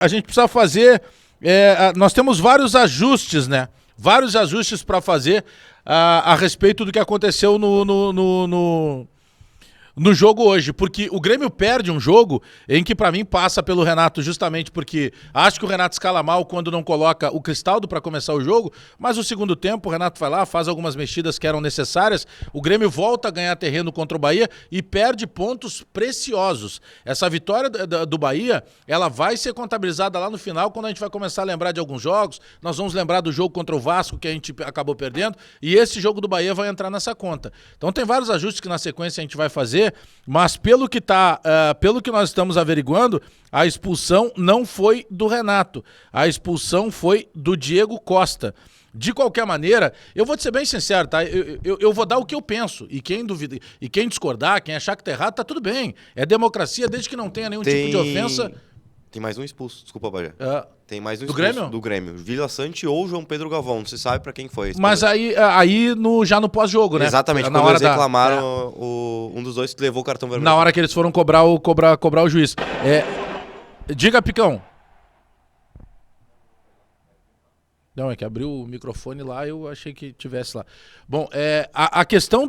a gente precisa fazer... nós temos vários ajustes, né? Vários ajustes para fazer a respeito do que aconteceu no jogo hoje, porque o Grêmio perde um jogo em que pra mim passa pelo Renato, justamente porque acho que o Renato escala mal quando não coloca o Cristaldo pra começar o jogo, mas no segundo tempo o Renato vai lá, faz algumas mexidas que eram necessárias, o Grêmio volta a ganhar terreno contra o Bahia e perde pontos preciosos. Essa vitória do Bahia, ela vai ser contabilizada lá no final, quando a gente vai começar a lembrar de alguns jogos, nós vamos lembrar do jogo contra o Vasco que a gente acabou perdendo, e esse jogo do Bahia vai entrar nessa conta. Então tem vários ajustes que na sequência a gente vai fazer, mas pelo que nós estamos averiguando, a expulsão não foi do Renato, a expulsão foi do Diego Costa. De qualquer maneira, eu vou te ser bem sincero, tá? Eu vou dar o que eu penso, e quem duvida, e quem discordar, quem achar que tá errado, tá tudo bem. É democracia, desde que não tenha nenhum tipo de ofensa. Tem mais um expulso, desculpa, Bagé. Tem mais um do expulso Grêmio? Do Grêmio. Vila Sante ou João Pedro Galvão, não se sabe pra quem foi. Mas aí já no pós-jogo, né? Exatamente, na quando hora eles reclamaram um dos dois que levou o cartão vermelho. Na hora que eles foram cobrar o juiz. Diga, Picão. Não, é que abriu o microfone lá, eu achei que tivesse lá. Bom, a questão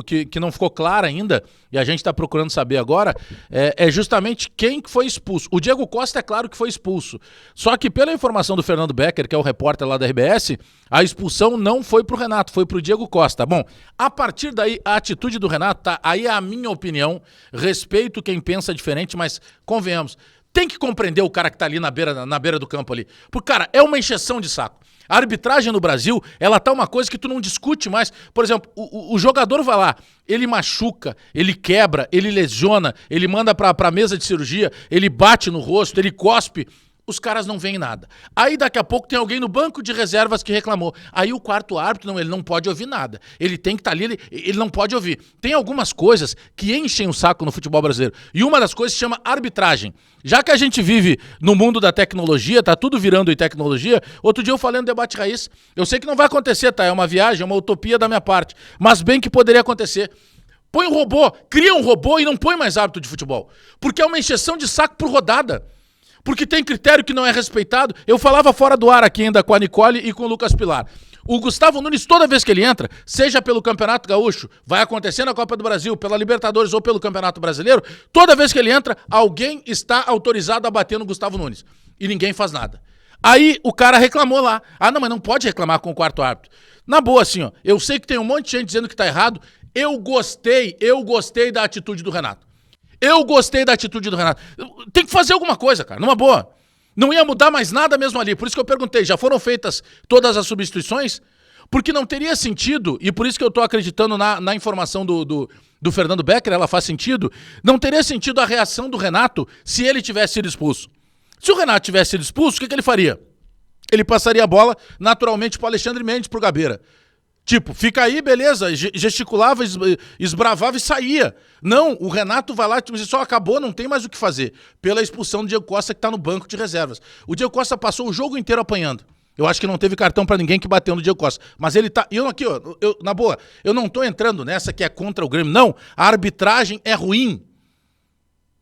que não ficou clara ainda, e a gente está procurando saber agora, é justamente quem que foi expulso. O Diego Costa é claro que foi expulso. Só que pela informação do Fernando Becker, que é o repórter lá da RBS, a expulsão não foi pro Renato, foi pro Diego Costa. Bom, a partir daí, a atitude do Renato, tá? Aí é a minha opinião, respeito quem pensa diferente, mas convenhamos. Tem que compreender o cara que tá ali na beira do campo ali. Porque, cara, é uma encheção de saco. A arbitragem no Brasil, ela tá uma coisa que tu não discute mais. Por exemplo, o jogador vai lá, ele machuca, ele quebra, ele lesiona, ele manda pra mesa de cirurgia, ele bate no rosto, ele cospe. Os caras não veem nada. Aí daqui a pouco tem alguém no banco de reservas que reclamou. Aí o quarto árbitro, ele não pode ouvir nada. Ele tem que estar ali, ele não pode ouvir. Tem algumas coisas que enchem o saco no futebol brasileiro. E uma das coisas se chama arbitragem. Já que a gente vive no mundo da tecnologia, tá tudo virando em tecnologia, outro dia eu falei no Debate Raiz, eu sei que não vai acontecer, tá? É uma viagem, é uma utopia da minha parte, mas bem que poderia acontecer. Põe um robô, cria um robô e não põe mais árbitro de futebol. Porque é uma encheção de saco por rodada. Porque tem critério que não é respeitado. Eu falava fora do ar aqui ainda com a Nicole e com o Lucas Pilar. O Gustavo Nunes, toda vez que ele entra, seja pelo Campeonato Gaúcho, vai acontecer na Copa do Brasil, pela Libertadores ou pelo Campeonato Brasileiro, toda vez que ele entra, alguém está autorizado a bater no Gustavo Nunes. E ninguém faz nada. Aí o cara reclamou lá. Ah, não, mas não pode reclamar com o quarto árbitro. Na boa, assim, ó, eu sei que tem um monte de gente dizendo que tá errado. Eu gostei da atitude do Renato. Eu gostei da atitude do Renato. Tem que fazer alguma coisa, cara, numa boa. Não ia mudar mais nada mesmo ali. Por isso que eu perguntei, já foram feitas todas as substituições? Porque não teria sentido, e por isso que eu tô acreditando na informação do Fernando Becker, ela faz sentido, não teria sentido a reação do Renato se ele tivesse sido expulso. Se o Renato tivesse sido expulso, o que ele faria? Ele passaria a bola naturalmente pro Alexandre Mendes, pro Gabeira. Tipo, fica aí, beleza, gesticulava, esbravava e saía. Não, o Renato vai lá e só acabou, não tem mais o que fazer. Pela expulsão do Diego Costa que tá no banco de reservas. O Diego Costa passou o jogo inteiro apanhando. Eu acho que não teve cartão pra ninguém que bateu no Diego Costa. Mas ele tá... na boa, eu não tô entrando nessa que é contra o Grêmio. Não, a arbitragem é ruim.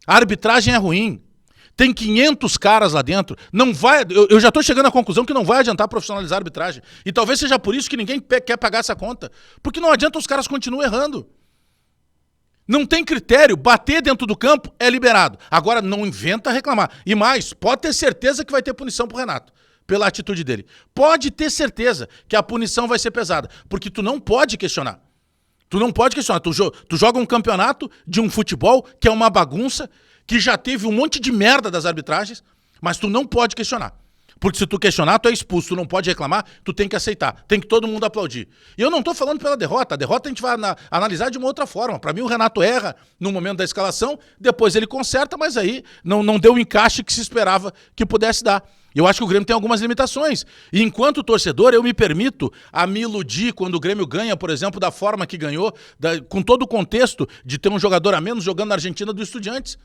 A arbitragem é ruim. Tem 500 caras lá dentro. Não vai, eu já tô chegando à conclusão que não vai adiantar profissionalizar a arbitragem. E talvez seja por isso que ninguém quer pagar essa conta. Porque não adianta os caras continuem errando. Não tem critério. Bater dentro do campo é liberado. Agora não inventa reclamar. E mais, pode ter certeza que vai ter punição pro Renato. Pela atitude dele. Pode ter certeza que a punição vai ser pesada. Porque tu não pode questionar. Tu não pode questionar. Tu joga um campeonato de um futebol que é uma bagunça, que já teve um monte de merda das arbitragens, mas tu não pode questionar. Porque se tu questionar, tu é expulso, tu não pode reclamar, tu tem que aceitar, tem que todo mundo aplaudir. E eu não tô falando pela derrota, a derrota a gente vai analisar de uma outra forma. Pra mim o Renato erra no momento da escalação, depois ele conserta, mas aí não deu o encaixe que se esperava que pudesse dar. Eu acho que o Grêmio tem algumas limitações. E enquanto torcedor, eu me permito a me iludir quando o Grêmio ganha, por exemplo, da forma que ganhou, com todo o contexto de ter um jogador a menos jogando na Argentina do Estudiantes.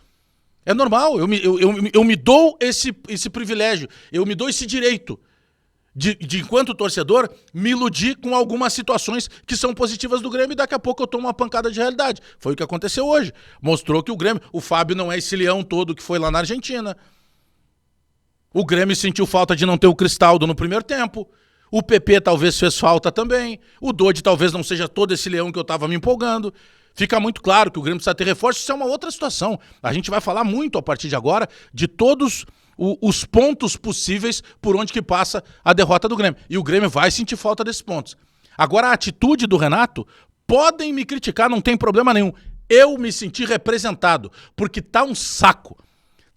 É normal, eu me dou esse privilégio, eu me dou esse direito de enquanto torcedor, me iludir com algumas situações que são positivas do Grêmio e daqui a pouco eu tomo uma pancada de realidade. Foi o que aconteceu hoje. Mostrou que o Grêmio, o Fábio não é esse leão todo que foi lá na Argentina. O Grêmio sentiu falta de não ter o Cristaldo no primeiro tempo. O PP talvez fez falta também. O Dodi talvez não seja todo esse leão que eu estava me empolgando. Fica muito claro que o Grêmio precisa ter reforço. Isso é uma outra situação. A gente vai falar muito a partir de agora de todos os pontos possíveis por onde que passa a derrota do Grêmio. E o Grêmio vai sentir falta desses pontos. Agora, a atitude do Renato, podem me criticar, não tem problema nenhum. Eu me senti representado, porque tá um saco.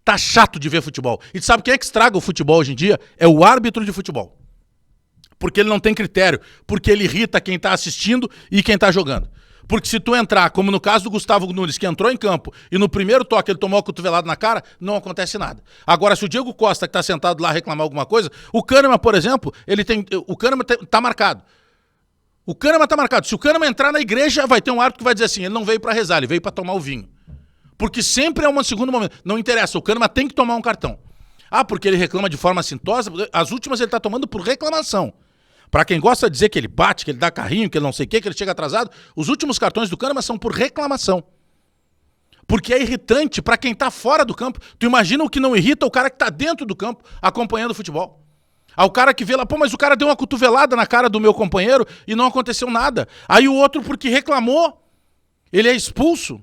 Tá chato de ver futebol. E sabe quem é que estraga o futebol hoje em dia? É o árbitro de futebol. Porque ele não tem critério. Porque ele irrita quem tá assistindo e quem tá jogando. Porque se tu entrar, como no caso do Gustavo Nunes, que entrou em campo e no primeiro toque ele tomou a cotovelada na cara, não acontece nada. Agora, se o Diego Costa, que tá sentado lá, reclamar alguma coisa, o Kahneman, por exemplo, o Kahneman tá marcado. O Kahneman tá marcado. Se o Kahneman entrar na igreja, vai ter um árbitro que vai dizer assim, ele não veio pra rezar, ele veio pra tomar o vinho. Porque sempre é um segundo momento. Não interessa, o Kahneman tem que tomar um cartão. Ah, porque ele reclama de forma assintosa, as últimas ele tá tomando por reclamação. Pra quem gosta de dizer que ele bate, que ele dá carrinho, que ele não sei o quê, que ele chega atrasado, os últimos cartões do Kahneman são por reclamação. Porque é irritante pra quem tá fora do campo. Tu imagina o que não irrita o cara que tá dentro do campo acompanhando o futebol. Ao cara que vê lá, pô, mas o cara deu uma cotovelada na cara do meu companheiro e não aconteceu nada. Aí o outro, porque reclamou, ele é expulso.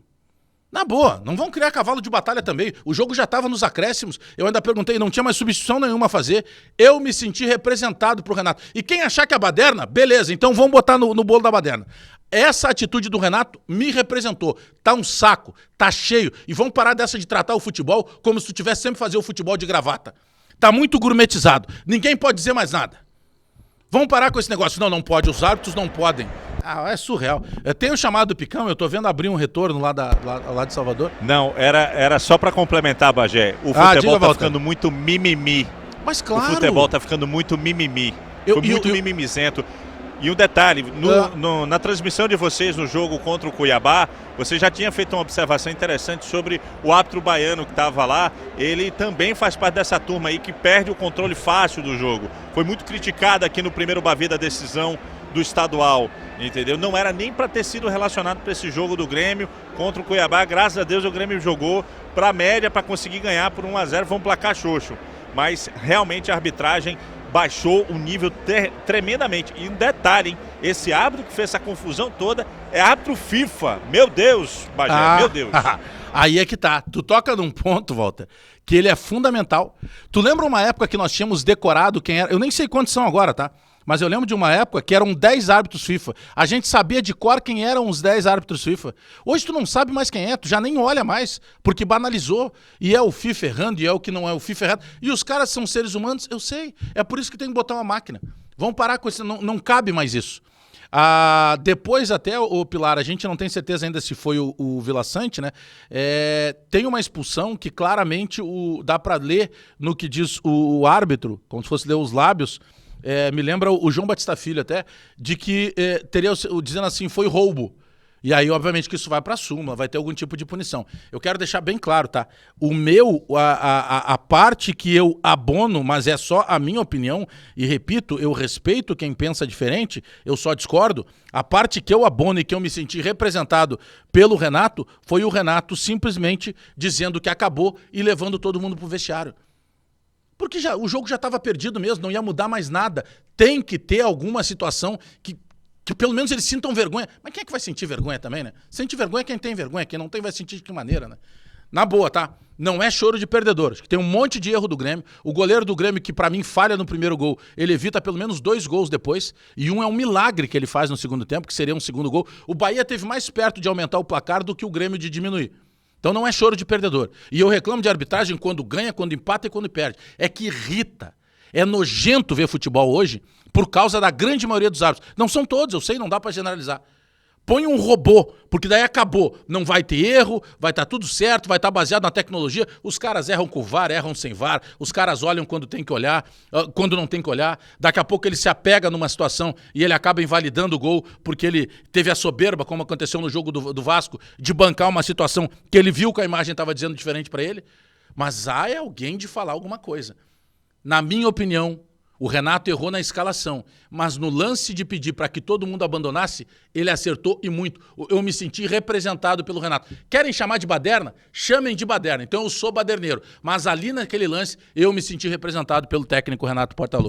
Na boa, não vão criar cavalo de batalha também. O jogo já estava nos acréscimos. Eu ainda perguntei, não tinha mais substituição nenhuma a fazer. Eu me senti representado pro Renato. E quem achar que é a baderna, beleza, então vamos botar no bolo da baderna. Essa atitude do Renato me representou. Tá um saco, tá cheio. E vamos parar dessa de tratar o futebol como se tu tivesse sempre fazer o futebol de gravata. Tá muito gourmetizado. Ninguém pode dizer mais nada. Vamos parar com esse negócio. Não pode. Os árbitros não podem. Ah, é surreal. Eu tenho chamado o Picão, eu tô vendo abrir um retorno lá de Salvador. Não, era só pra complementar, Bagé. O futebol tá ficando muito mimimi. Mas claro. O futebol tá ficando muito mimimi. Foi muito mimimizento. E um detalhe, na transmissão de vocês no jogo contra o Cuiabá, você já tinha feito uma observação interessante sobre o árbitro baiano que estava lá. Ele também faz parte dessa turma aí que perde o controle fácil do jogo. Foi muito criticado aqui no primeiro Bavi da decisão do estadual, entendeu? Não era nem para ter sido relacionado para esse jogo do Grêmio contra o Cuiabá. Graças a Deus o Grêmio jogou para a média para conseguir ganhar por 1-0, foi um placar xoxo. Mas realmente a arbitragem baixou o nível tremendamente. E um detalhe, hein? Esse árbitro que fez essa confusão toda é árbitro FIFA. Meu Deus, Bagé, meu Deus. Aí é que tá. Tu toca num ponto, Walter, que ele é fundamental. Tu lembra uma época que nós tínhamos decorado quem era? Eu nem sei quantos são agora, tá? Mas eu lembro de uma época que eram 10 árbitros FIFA. A gente sabia de cor quem eram os 10 árbitros FIFA. Hoje tu não sabe mais quem é, tu já nem olha mais, porque banalizou. E é o FIFA errando, e é o que não é o FIFA errado. E os caras são seres humanos, eu sei. É por isso que tem que botar uma máquina. Vamos parar com isso, não cabe mais isso. Depois até, o Pilar, a gente não tem certeza ainda se foi o Vila Sante, né? Tem uma expulsão que claramente dá para ler no que diz o árbitro, como se fosse ler os lábios. Me lembra o João Batista Filho até, de que teria, dizendo assim, foi roubo. E aí, obviamente, que isso vai pra súmula, vai ter algum tipo de punição. Eu quero deixar bem claro, tá? A parte que eu abono, mas é só a minha opinião, e repito, eu respeito quem pensa diferente, eu só discordo. A parte que eu abono e que eu me senti representado pelo Renato, foi o Renato simplesmente dizendo que acabou e levando todo mundo pro vestiário. Porque o jogo já estava perdido mesmo, não ia mudar mais nada. Tem que ter alguma situação que pelo menos eles sintam vergonha. Mas quem é que vai sentir vergonha também, né? Sente vergonha quem tem vergonha, quem não tem vai sentir de que maneira, né? Na boa, tá? Não é choro de perdedor. Acho que tem um monte de erro do Grêmio. O goleiro do Grêmio, que pra mim falha no primeiro gol, ele evita pelo menos 2 gols depois. E um é um milagre que ele faz no segundo tempo, que seria um segundo gol. O Bahia teve mais perto de aumentar o placar do que o Grêmio de diminuir. Então não é choro de perdedor. E eu reclamo de arbitragem quando ganha, quando empata e quando perde. É que irrita. É nojento ver futebol hoje por causa da grande maioria dos árbitros. Não são todos, eu sei, não dá pra generalizar. Põe um robô, porque daí acabou. Não vai ter erro, vai estar tudo certo, vai estar baseado na tecnologia. Os caras erram com o VAR, erram sem VAR. Os caras olham quando tem que olhar, quando não tem que olhar. Daqui a pouco ele se apega numa situação e ele acaba invalidando o gol porque ele teve a soberba, como aconteceu no jogo do Vasco, de bancar uma situação que ele viu que a imagem estava dizendo diferente para ele. Mas é alguém de falar alguma coisa. Na minha opinião, O Renato errou na escalação, mas no lance de pedir para que todo mundo abandonasse, ele acertou e muito. Eu me senti representado pelo Renato. Querem chamar de baderna? Chamem de baderna. Então eu sou baderneiro. Mas ali naquele lance, eu me senti representado pelo técnico Renato Portaluppi.